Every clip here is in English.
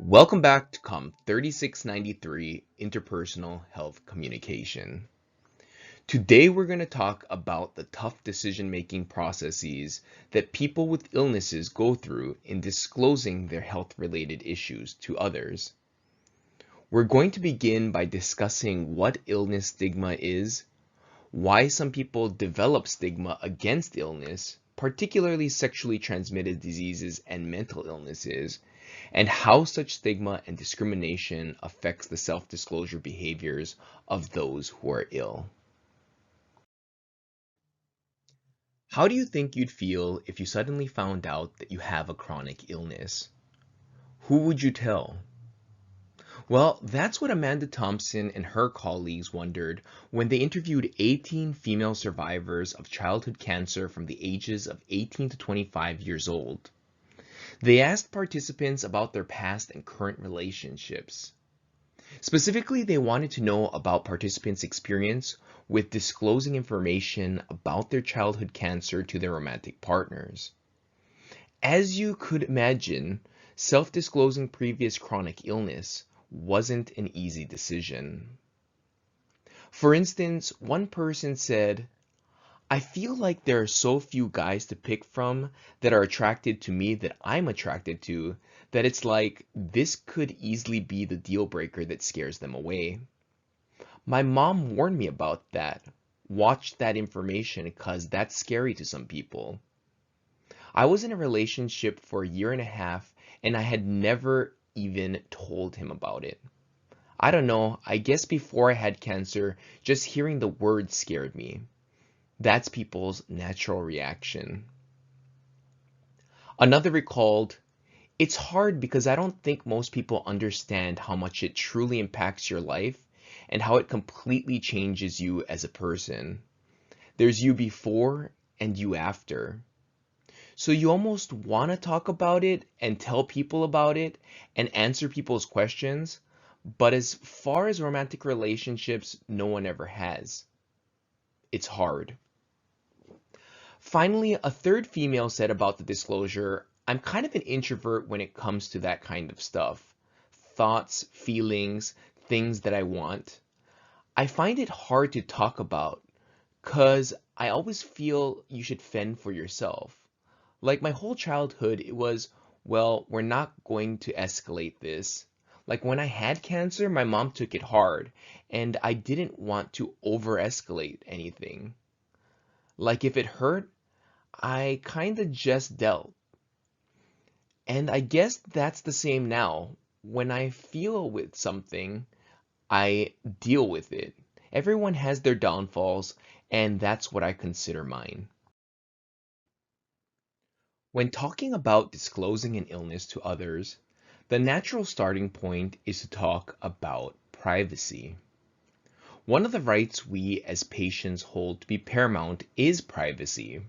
Welcome back to COM 3693 Interpersonal Health Communication. Today we're going to talk about the tough decision-making processes that people with illnesses go through in disclosing their health-related issues to others. We're going to begin by discussing what illness stigma is, why some people develop stigma against illness, particularly sexually transmitted diseases and mental illnesses, and how such stigma and discrimination affects the self-disclosure behaviors of those who are ill. How do you think you'd feel if you suddenly found out that you have a chronic illness? Who would you tell? Well, that's what Amanda Thompson and her colleagues wondered when they interviewed 18 female survivors of childhood cancer from the ages of 18 to 25 years old. They asked participants about their past and current relationships. Specifically, they wanted to know about participants' experience with disclosing information about their childhood cancer to their romantic partners. As you could imagine, self-disclosing previous chronic illness wasn't an easy decision. For instance, one person said, "I feel like there are so few guys to pick from that are attracted to me that I'm attracted to that it's like this could easily be the deal breaker that scares them away. My mom warned me about that. Watch that information because that's scary to some people. I was in a relationship for a year and a half and I had never even told him about it. I don't know, I guess before I had cancer, just hearing the word scared me. That's people's natural reaction." Another recalled, "It's hard because I don't think most people understand how much it truly impacts your life and how it completely changes you as a person. There's you before and you after. So you almost want to talk about it and tell people about it and answer people's questions, but as far as romantic relationships, no one ever has. It's hard." Finally, a third female said about the disclosure, "I'm kind of an introvert when it comes to that kind of stuff. Thoughts, feelings, things that I want. I find it hard to talk about because I always feel you should fend for yourself. Like my whole childhood, it was, well, we're not going to escalate this. Like when I had cancer, my mom took it hard, and I didn't want to over-escalate anything. Like if it hurt, I kinda just dealt. And I guess that's the same now. When I feel with something, I deal with it. Everyone has their downfalls, and that's what I consider mine." When talking about disclosing an illness to others, the natural starting point is to talk about privacy. One of the rights we as patients hold to be paramount is privacy.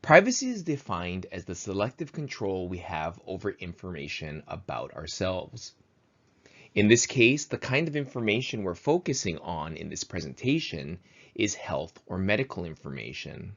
Privacy is defined as the selective control we have over information about ourselves. In this case, the kind of information we're focusing on in this presentation is health or medical information.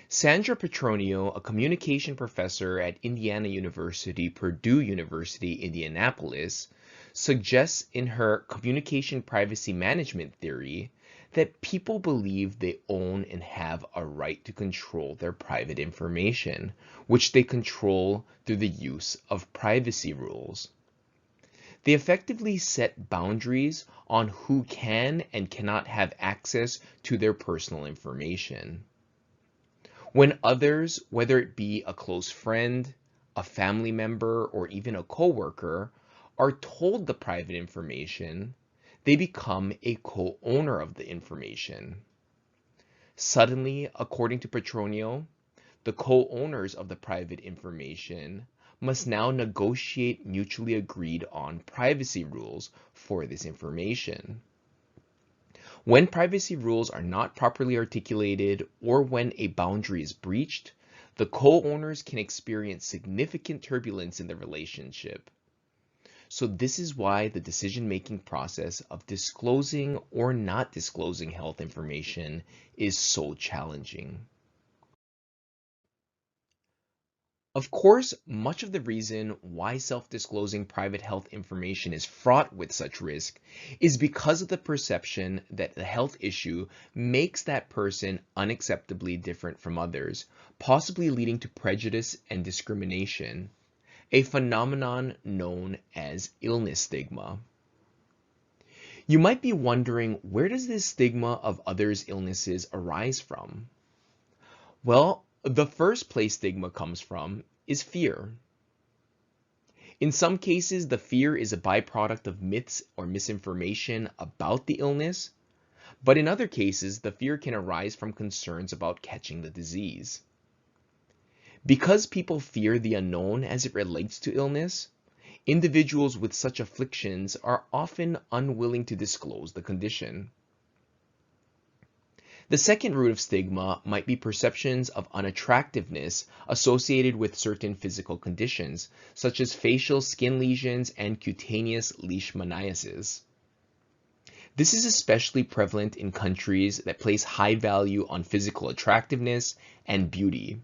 Sandra Petronio, a communication professor at Indiana University, Purdue University, Indianapolis, suggests in her communication privacy management theory that people believe they own and have a right to control their private information, which they control through the use of privacy rules. They effectively set boundaries on who can and cannot have access to their personal information. When others, whether it be a close friend, a family member, or even a coworker are told the private information, they become a co-owner of the information. Suddenly, according to Petronio, the co-owners of the private information must now negotiate mutually agreed on privacy rules for this information. When privacy rules are not properly articulated or when a boundary is breached, the co-owners can experience significant turbulence in the relationship. So this is why the decision-making process of disclosing or not disclosing health information is so challenging. Of course, much of the reason why self-disclosing private health information is fraught with such risk is because of the perception that the health issue makes that person unacceptably different from others, possibly leading to prejudice and discrimination, a phenomenon known as illness stigma. You might be wondering, where does this stigma of others' illnesses arise from? Well, the first place stigma comes from is fear. In some cases, the fear is a byproduct of myths or misinformation about the illness, but in other cases, the fear can arise from concerns about catching the disease. Because people fear the unknown as it relates to illness, individuals with such afflictions are often unwilling to disclose the condition. The second root of stigma might be perceptions of unattractiveness associated with certain physical conditions, such as facial skin lesions and cutaneous leishmaniasis. This is especially prevalent in countries that place high value on physical attractiveness and beauty.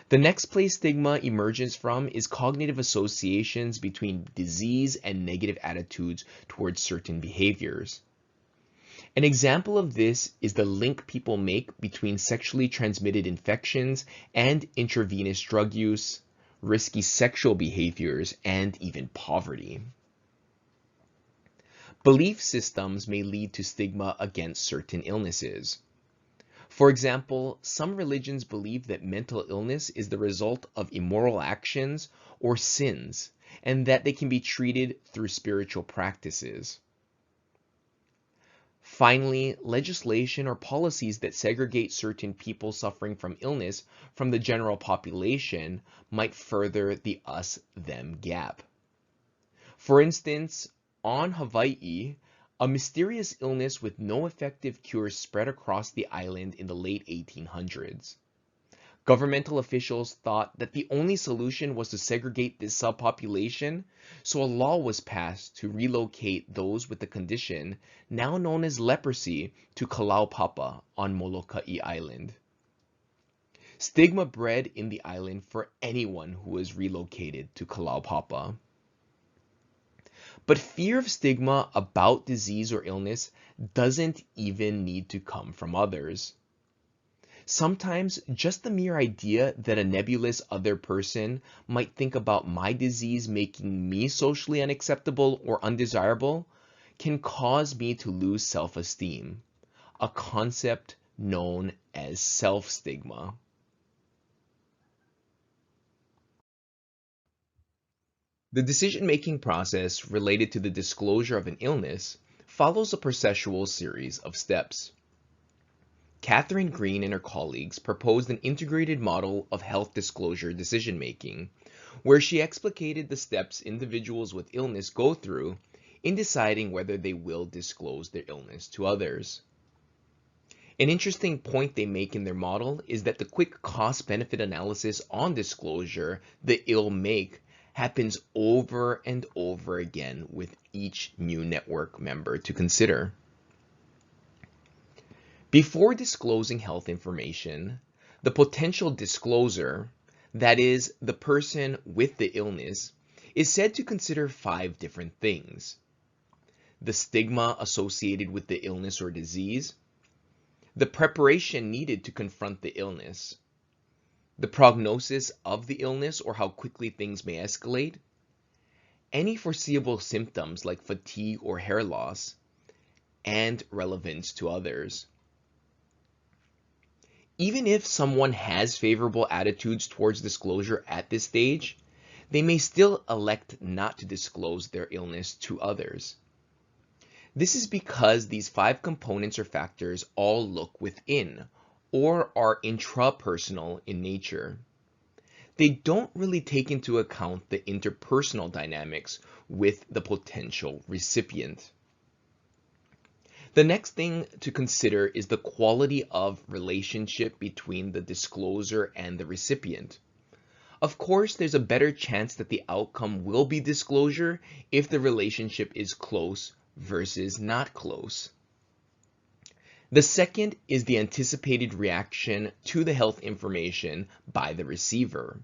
The next place stigma emerges from is cognitive associations between disease and negative attitudes towards certain behaviors. An example of this is the link people make between sexually transmitted infections and intravenous drug use, risky sexual behaviors, and even poverty. Belief systems may lead to stigma against certain illnesses. For example, some religions believe that mental illness is the result of immoral actions or sins, and that they can be treated through spiritual practices. Finally, legislation or policies that segregate certain people suffering from illness from the general population might further the us-them gap. For instance, on Hawaii, a mysterious illness with no effective cure spread across the island in the late 1800s. Governmental officials thought that the only solution was to segregate this subpopulation, so a law was passed to relocate those with the condition, now known as leprosy, to Kalaupapa on Molokai Island. Stigma bred in the island for anyone who was relocated to Kalaupapa. But fear of stigma about disease or illness doesn't even need to come from others. Sometimes just the mere idea that a nebulous other person might think about my disease making me socially unacceptable or undesirable can cause me to lose self-esteem, a concept known as self-stigma. The decision-making process related to the disclosure of an illness follows a processual series of steps. Catherine Green and her colleagues proposed an integrated model of health disclosure decision-making, where she explicated the steps individuals with illness go through in deciding whether they will disclose their illness to others. An interesting point they make in their model is that the quick cost-benefit analysis on disclosure the ill make happens over and over again with each new network member to consider. Before disclosing health information, the potential discloser, that is, the person with the illness, is said to consider 5 different things: the stigma associated with the illness or disease, the preparation needed to confront the illness, the prognosis of the illness or how quickly things may escalate, any foreseeable symptoms like fatigue or hair loss, and relevance to others. Even if someone has favorable attitudes towards disclosure at this stage, they may still elect not to disclose their illness to others. This is because these 5 components or factors all look within or are intrapersonal in nature. They don't really take into account the interpersonal dynamics with the potential recipient. The next thing to consider is the quality of relationship between the discloser and the recipient. Of course, there's a better chance that the outcome will be disclosure if the relationship is close versus not close. The second is the anticipated reaction to the health information by the receiver.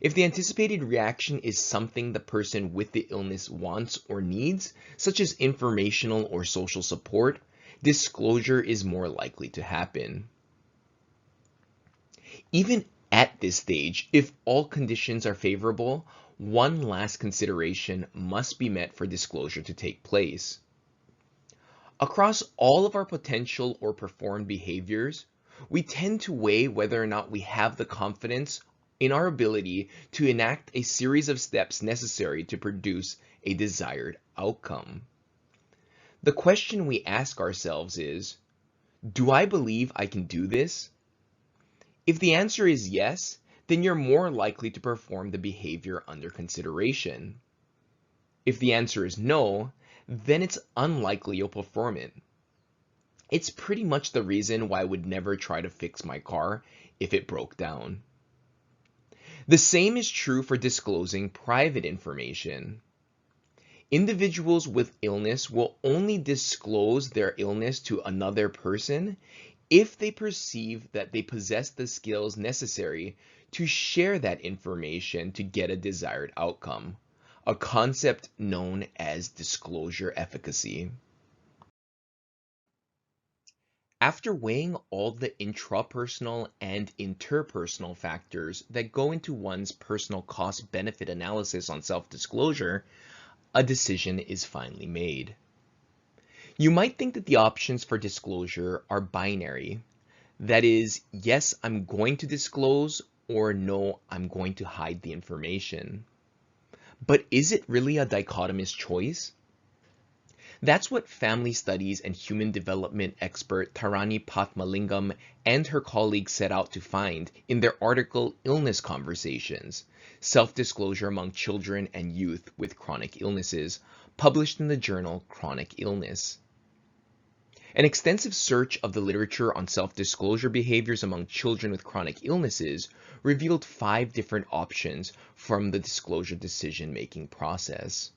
If the anticipated reaction is something the person with the illness wants or needs, such as informational or social support, disclosure is more likely to happen. Even at this stage, if all conditions are favorable, one last consideration must be met for disclosure to take place. Across all of our potential or performed behaviors, we tend to weigh whether or not we have the confidence in our ability to enact a series of steps necessary to produce a desired outcome. The question we ask ourselves is, do I believe I can do this? If the answer is yes, then you're more likely to perform the behavior under consideration. If the answer is no, then it's unlikely you'll perform it. It's pretty much the reason why I would never try to fix my car if it broke down. The same is true for disclosing private information. Individuals with illness will only disclose their illness to another person if they perceive that they possess the skills necessary to share that information to get a desired outcome, a concept known as disclosure efficacy. After weighing all the intrapersonal and interpersonal factors that go into one's personal cost-benefit analysis on self-disclosure, a decision is finally made. You might think that the options for disclosure are binary. That is, yes, I'm going to disclose, or no, I'm going to hide the information. But is it really a dichotomous choice? That's what family studies and human development expert Tarani Pathmalingam and her colleagues set out to find in their article Illness Conversations, Self-Disclosure Among Children and Youth with Chronic Illnesses, published in the journal Chronic Illness. An extensive search of the literature on self-disclosure behaviors among children with chronic illnesses revealed 5 different options from the disclosure decision-making process.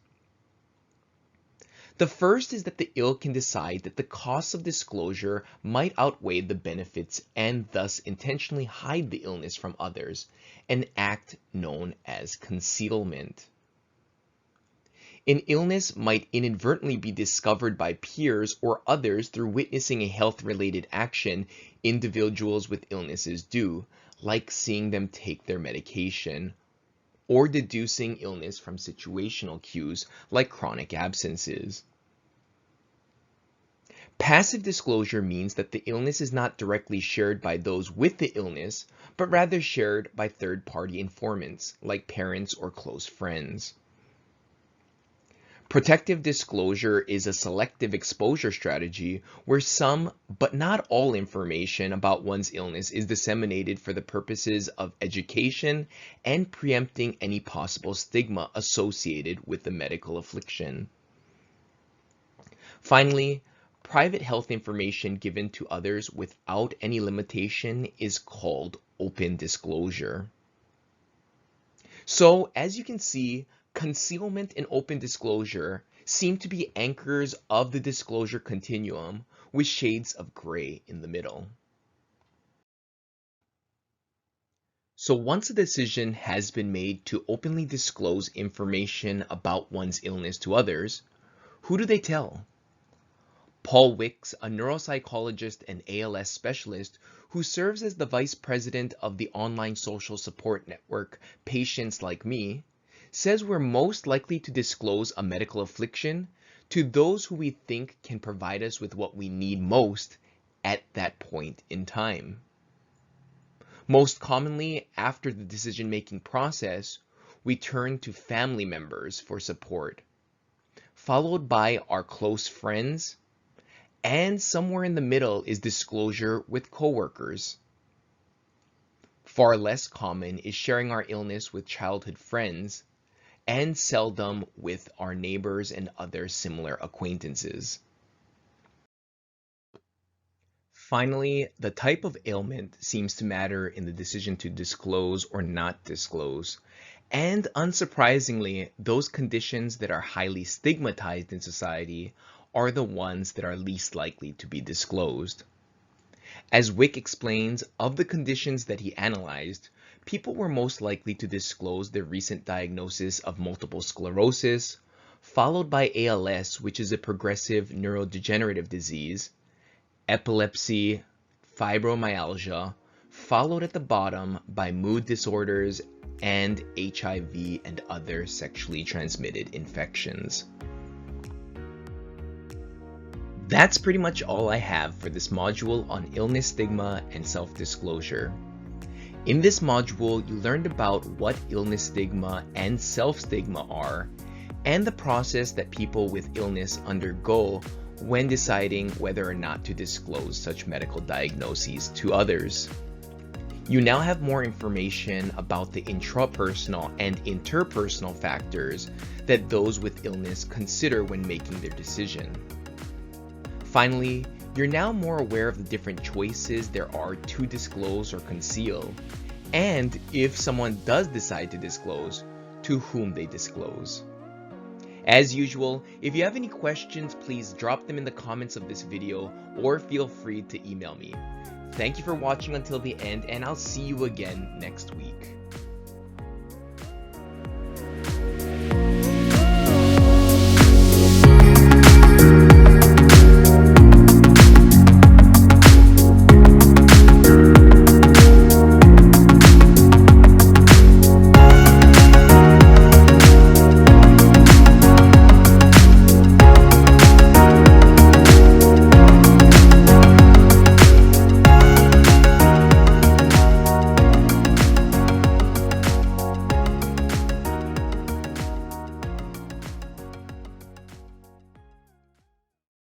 The first is that the ill can decide that the costs of disclosure might outweigh the benefits and thus intentionally hide the illness from others, an act known as concealment. An illness might inadvertently be discovered by peers or others through witnessing a health-related action individuals with illnesses do, like seeing them take their medication, or deducing illness from situational cues like chronic absences. Passive disclosure means that the illness is not directly shared by those with the illness, but rather shared by third-party informants, like parents or close friends. Protective disclosure is a selective exposure strategy where some, but not all information about one's illness is disseminated for the purposes of education and preempting any possible stigma associated with the medical affliction. Finally, private health information given to others without any limitation is called open disclosure. So, as you can see, concealment and open disclosure seem to be anchors of the disclosure continuum with shades of gray in the middle. So once a decision has been made to openly disclose information about one's illness to others, who do they tell? Paul Wicks, a neuropsychologist and ALS specialist who serves as the vice president of the online social support network Patients Like Me, says we're most likely to disclose a medical affliction to those who we think can provide us with what we need most at that point in time. Most commonly, after the decision-making process, we turn to family members for support, followed by our close friends, and somewhere in the middle is disclosure with coworkers. Far less common is sharing our illness with childhood friends, and seldom with our neighbors and other similar acquaintances. Finally, the type of ailment seems to matter in the decision to disclose or not disclose. And unsurprisingly, those conditions that are highly stigmatized in society are the ones that are least likely to be disclosed. As Wick explains, of the conditions that he analyzed, people were most likely to disclose their recent diagnosis of multiple sclerosis, followed by ALS, which is a progressive neurodegenerative disease, epilepsy, fibromyalgia, followed at the bottom by mood disorders and HIV and other sexually transmitted infections. That's pretty much all I have for this module on illness stigma and self-disclosure. In this module, you learned about what illness stigma and self-stigma are, and the process that people with illness undergo when deciding whether or not to disclose such medical diagnoses to others. You now have more information about the intrapersonal and interpersonal factors that those with illness consider when making their decision. Finally, you're now more aware of the different choices there are to disclose or conceal, and if someone does decide to disclose, to whom they disclose. As usual, if you have any questions, please drop them in the comments of this video or feel free to email me. Thank you for watching until the end, and I'll see you again next week.